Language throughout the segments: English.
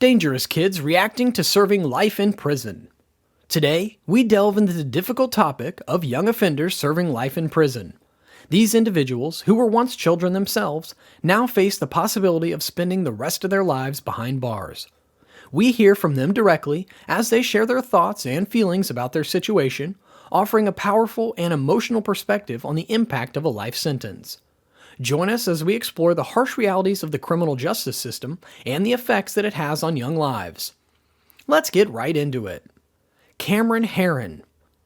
Dangerous kids reacting to serving life in prison. Today, we delve into the difficult topic of young offenders serving life in prison. These individuals, who were once children themselves, now face the possibility of spending the rest of their lives behind bars. We hear from them directly as they share their thoughts and feelings about their situation, offering a powerful and emotional perspective on the impact of a life sentence. Join us as we explore the harsh realities of the criminal justice system and the effects that it has on young lives. Let's get right into it. Cameron Herron,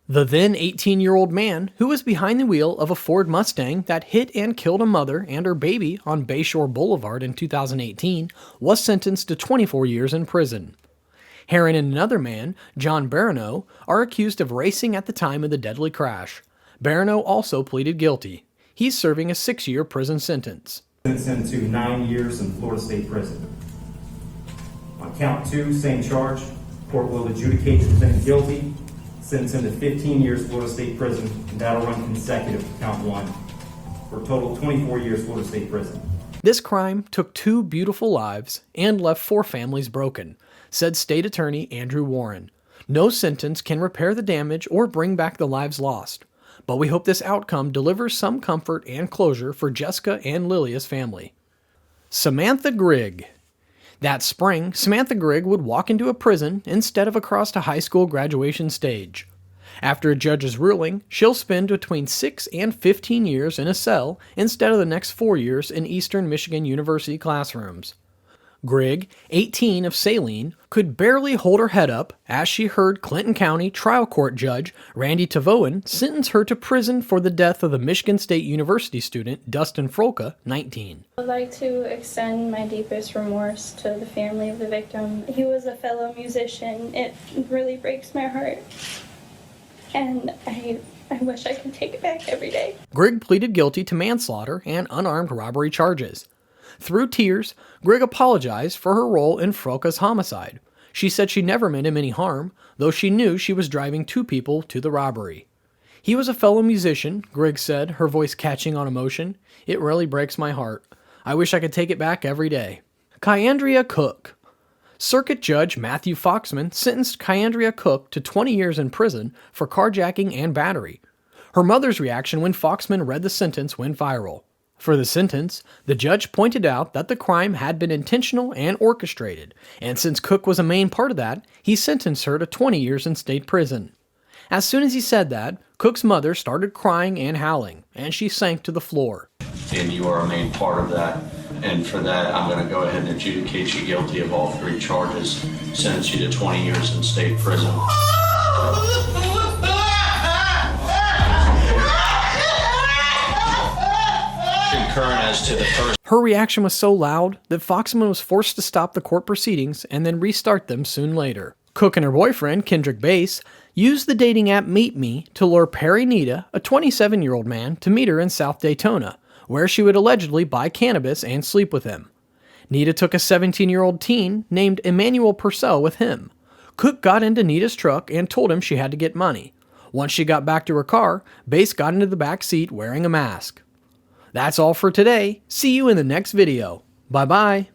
the then 18-year-old man who was behind the wheel of a Ford Mustang that hit and killed a mother and her baby on Bayshore Boulevard in 2018, was sentenced to 24 years in prison. Herron and another man, John Barano, are accused of racing at the time of the deadly crash. Barano also pleaded guilty. He's serving a 6-year prison sentence. Sentenced him to 9 years in Florida State Prison. On count 2, same charge. Court will adjudicate the defendant guilty, sentence him to 15 years Florida State Prison, and that'll run consecutive to count 1, for a total of 24 years Florida State Prison. This crime took 2 beautiful lives and left 4 families broken, said State Attorney Andrew Warren. No sentence can repair the damage or bring back the lives lost, but we hope this outcome delivers some comfort and closure for Jessica and Lilia's family. Samantha Grigg. That spring, Samantha Grigg would walk into a prison instead of across a high school graduation stage. After a judge's ruling, she'll spend between 6 and 15 years in a cell instead of the next 4 years in Eastern Michigan University classrooms. Grigg, 18 of Saline, could barely hold her head up as she heard Clinton County Trial Court Judge Randy Tavoen sentence her to prison for the death of the Michigan State University student Dustin Frolka, 19. I would like to extend my deepest remorse to the family of the victim. He was a fellow musician. It really breaks my heart, and I wish I could take it back every day. Grigg pleaded guilty to manslaughter and unarmed robbery charges. Through tears, Grigg apologized for her role in Frolka's homicide. She said she never meant him any harm, though she knew she was driving 2 people to the robbery. He was a fellow musician, Grigg said, her voice catching on emotion. It really breaks my heart. I wish I could take it back every day. Kyandria Cook. Circuit Judge Matthew Foxman sentenced Kyandria Cook to 20 years in prison for carjacking and battery. Her mother's reaction when Foxman read the sentence went viral. For the sentence, the judge pointed out that the crime had been intentional and orchestrated, and since Cook was a main part of that, he sentenced her to 20 years in state prison. As soon as he said that, Cook's mother started crying and howling, and she sank to the floor. And you are a main part of that, and for that, I'm going to go ahead and adjudicate you guilty of all 3 charges, sentence you to 20 years in state prison. As to the first. Her reaction was so loud that Foxman was forced to stop the court proceedings and then restart them soon later. Cook and her boyfriend, Kendrick Bass, used the dating app Meet Me to lure Perry Nita, a 27-year-old man, to meet her in South Daytona, where she would allegedly buy cannabis and sleep with him. Nita took a 17-year-old teen named Emmanuel Purcell with him. Cook got into Nita's truck and told him she had to get money. Once she got back to her car, Bass got into the back seat wearing a mask. That's all for today. See you in the next video. Bye-bye.